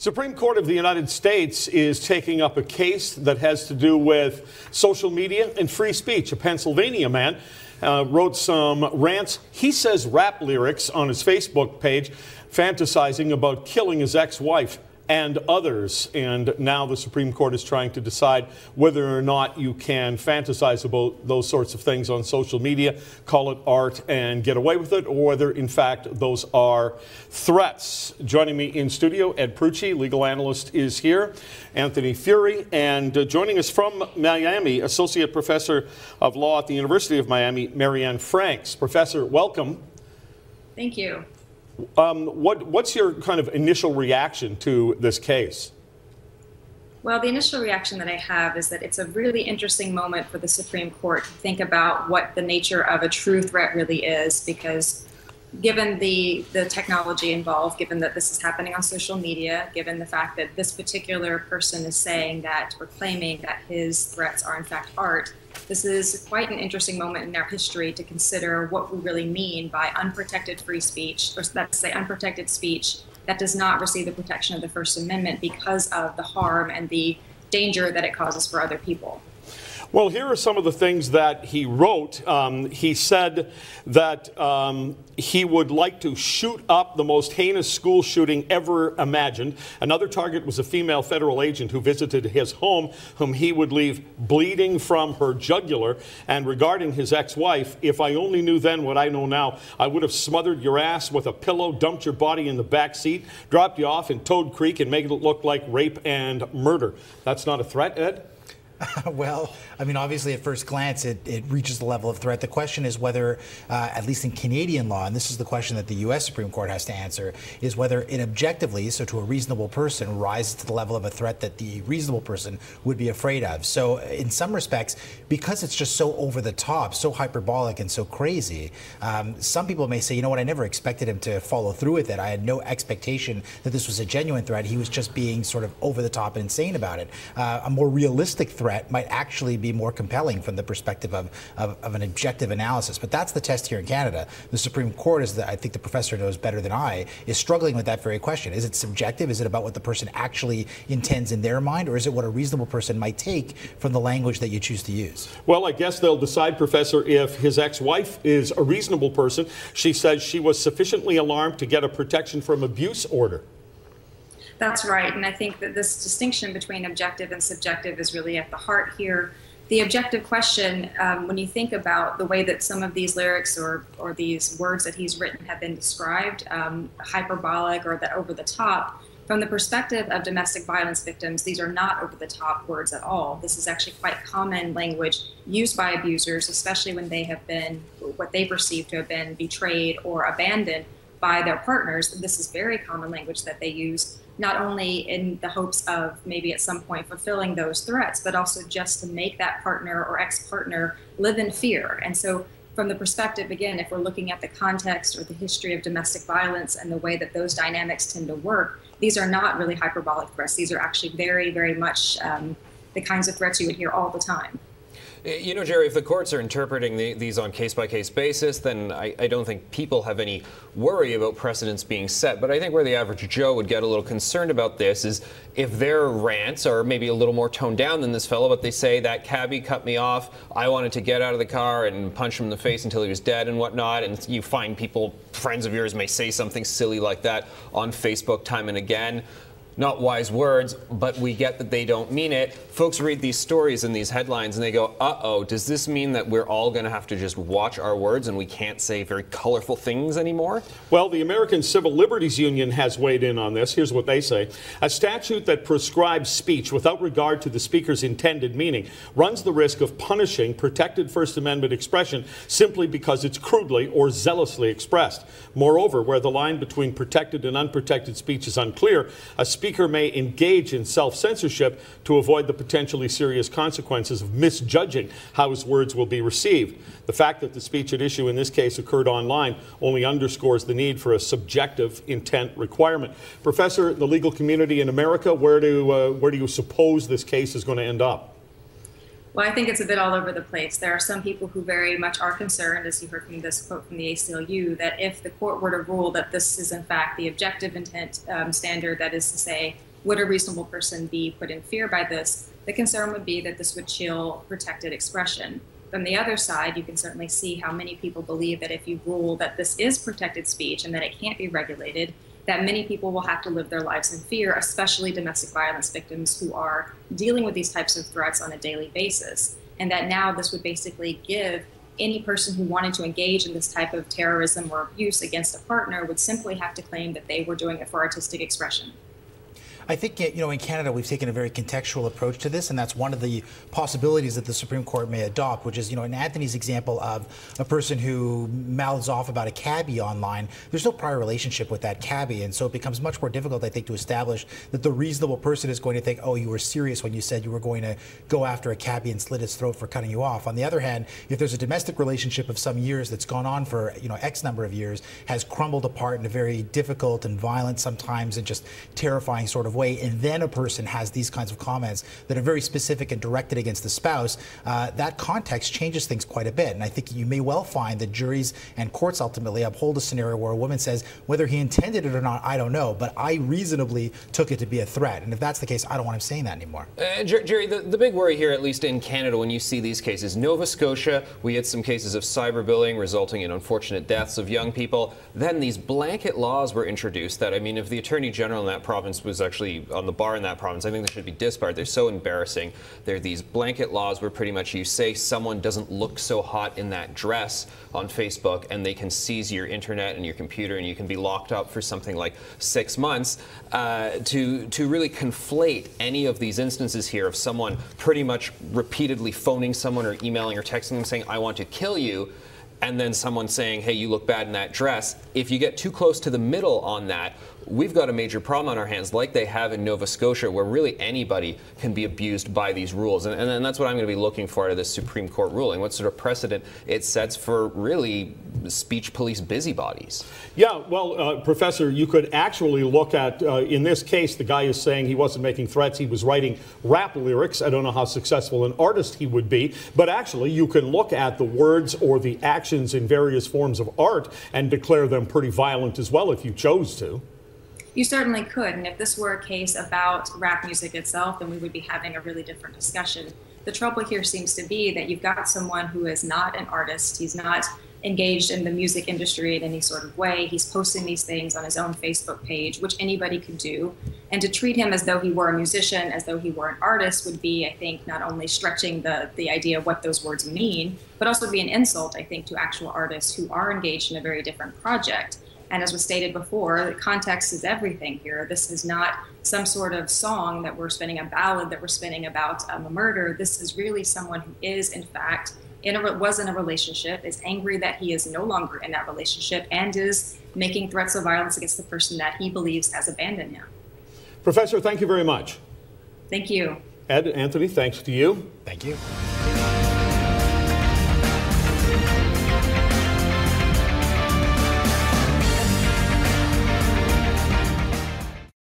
Supreme Court of the United States is taking up a case that has to do with social media and free speech. A Pennsylvania man wrote some rants. He says rap lyrics on his Facebook page, fantasizing about killing his ex-wife and others. And now the Supreme Court is trying to decide whether or not you can fantasize about those sorts of things on social media, call it art, and get away with it, or whether, in fact, those are threats. Joining me in studio, Ed Prucci, legal analyst, is here. Anthony Furey, and joining us from Miami, Associate Professor of Law at the University of Miami, Marianne Franks. Professor, welcome. Thank you. What's your kind of initial reaction to this case? Well, the initial reaction that I have is that it's a really interesting moment for the Supreme Court to think about what the nature of a true threat really is, because given the technology involved, given that this is happening on social media, given the fact that this particular person is saying that or claiming that his threats are in fact art, this is quite an interesting moment in our history to consider what we really mean by unprotected free speech, or that's to say unprotected speech that does not receive the protection of the First Amendment because of the harm and the danger that it causes for other people. Well, here are some of the things that he wrote. He said that he would like to shoot up the most heinous school shooting ever imagined. Another target was a female federal agent who visited his home, whom he would leave bleeding from her jugular. And regarding his ex-wife, if I only knew then what I know now, I would have smothered your ass with a pillow, dumped your body in the back seat, dropped you off in Toad Creek, and made it look like rape and murder. That's not a threat, Ed? Well, I mean, obviously, at first glance, it reaches the level of threat. The question is whether, at least in Canadian law, and this is the question that the U.S. Supreme Court has to answer, is whether it objectively, so to a reasonable person, rises to the level of a threat that the reasonable person would be afraid of. So in some respects, because it's just so over the top, so hyperbolic and so crazy, some people may say, you know what, I never expected him to follow through with it. I had no expectation that this was a genuine threat. He was just being sort of over the top and insane about it. A more realistic threat might actually be more compelling from the perspective of an objective analysis. But that's the test here in Canada. The Supreme Court, as I think the professor knows better than I, is struggling with that very question. Is it subjective? Is it about what the person actually intends in their mind? Or is it what a reasonable person might take from the language that you choose to use? Well, I guess they'll decide, Professor, if his ex-wife is a reasonable person. She says she was sufficiently alarmed to get a protection from abuse order. That's right, and I think that this distinction between objective and subjective is really at the heart here. The objective question, when you think about the way that some of these lyrics or these words that he's written have been described, hyperbolic or that over the top, from the perspective of domestic violence victims, these are not over the top words at all. This is actually quite common language used by abusers, especially when they have been what they perceive to have been betrayed or abandoned by their partners. This is very common language that they use, not only in the hopes of maybe at some point fulfilling those threats, but also just to make that partner or ex-partner live in fear. And so from the perspective, again, if we're looking at the context or the history of domestic violence and the way that those dynamics tend to work, these are not really hyperbolic threats. These are actually very, very much the kinds of threats you would hear all the time. You know, Jerry, if the courts are interpreting these on case-by-case basis, then I don't think people have any worry about precedents being set. But I think where the average Joe would get a little concerned about this is if their rants are maybe a little more toned down than this fellow, but they say that cabbie cut me off, I wanted to get out of the car and punch him in the face until he was dead and whatnot, and you find people, friends of yours, may say something silly like that on Facebook time and again. Not wise words, but we get that they don't mean it. Folks read these stories and these headlines and they go, uh-oh, does this mean that we're all going to have to just watch our words and we can't say very colorful things anymore? Well, the American Civil Liberties Union has weighed in on this. Here's what they say. A statute that prescribes speech without regard to the speaker's intended meaning runs the risk of punishing protected First Amendment expression simply because it's crudely or zealously expressed. Moreover, where the line between protected and unprotected speech is unclear, a speaker may engage in self-censorship to avoid the potentially serious consequences of misjudging how his words will be received. The fact that the speech at issue in this case occurred online only underscores the need for a subjective intent requirement. Professor, the legal community in America, where do you suppose this case is going to end up? Well, I think it's a bit all over the place. There are some people who very much are concerned, as you heard from this quote from the ACLU, that if the court were to rule that this is in fact the objective intent standard, that is to say, would a reasonable person be put in fear by this? The concern would be that this would chill protected expression. From the other side, you can certainly see how many people believe that if you rule that this is protected speech and that it can't be regulated, that many people will have to live their lives in fear, especially domestic violence victims who are dealing with these types of threats on a daily basis. And that now this would basically give any person who wanted to engage in this type of terrorism or abuse against a partner would simply have to claim that they were doing it for artistic expression. I think, in Canada, we've taken a very contextual approach to this, and that's one of the possibilities that the Supreme Court may adopt, which is, in Anthony's example of a person who mouths off about a cabbie online, there's no prior relationship with that cabbie, and so it becomes much more difficult, I think, to establish that the reasonable person is going to think, oh, you were serious when you said you were going to go after a cabbie and slit his throat for cutting you off. On the other hand, if there's a domestic relationship of some years that's gone on for, X number of years, has crumbled apart in a very difficult and violent sometimes and just terrifying sort of way, and then a person has these kinds of comments that are very specific and directed against the spouse, that context changes things quite a bit. And I think you may well find that juries and courts ultimately uphold a scenario where a woman says, whether he intended it or not, I don't know, but I reasonably took it to be a threat. And if that's the case, I don't want him saying that anymore. Jerry, the big worry here, at least in Canada, when you see these cases, Nova Scotia, we had some cases of cyberbullying resulting in unfortunate deaths of young people. Then these blanket laws were introduced that, if the Attorney General in that province was actually on the bar in that province, I think they should be disbarred. They're so embarrassing. They're these blanket laws where pretty much you say someone doesn't look so hot in that dress on Facebook and they can seize your internet and your computer and you can be locked up for something like 6 months, to really conflate any of these instances here of someone pretty much repeatedly phoning someone or emailing or texting them saying, I want to kill you, and then someone saying, hey, you look bad in that dress. If you get too close to the middle on that, we've got a major problem on our hands, like they have in Nova Scotia, where really anybody can be abused by these rules. And that's what I'm going to be looking for out of this Supreme Court ruling, what sort of precedent it sets for really speech police busybodies. Yeah, well, Professor, you could actually look at, in this case, the guy is saying he wasn't making threats, he was writing rap lyrics. I don't know how successful an artist he would be, but actually you can look at the words or the actions in various forms of art and declare them pretty violent as well if you chose to. You certainly could, and if this were a case about rap music itself, then we would be having a really different discussion. The trouble here seems to be that you've got someone who is not an artist, he's not engaged in the music industry in any sort of way, he's posting these things on his own Facebook page, which anybody could do, and to treat him as though he were a musician, as though he were an artist would be, I think, not only stretching the idea of what those words mean, but also be an insult, I think, to actual artists who are engaged in a very different project. And as was stated before, the context is everything here. This is not some sort of song that we're spinning, a ballad that we're spinning about a murder. This is really someone who is, in fact, was in a relationship, is angry that he is no longer in that relationship, and is making threats of violence against the person that he believes has abandoned him. Professor, thank you very much. Thank you. Ed, Anthony, thanks to you. Thank you.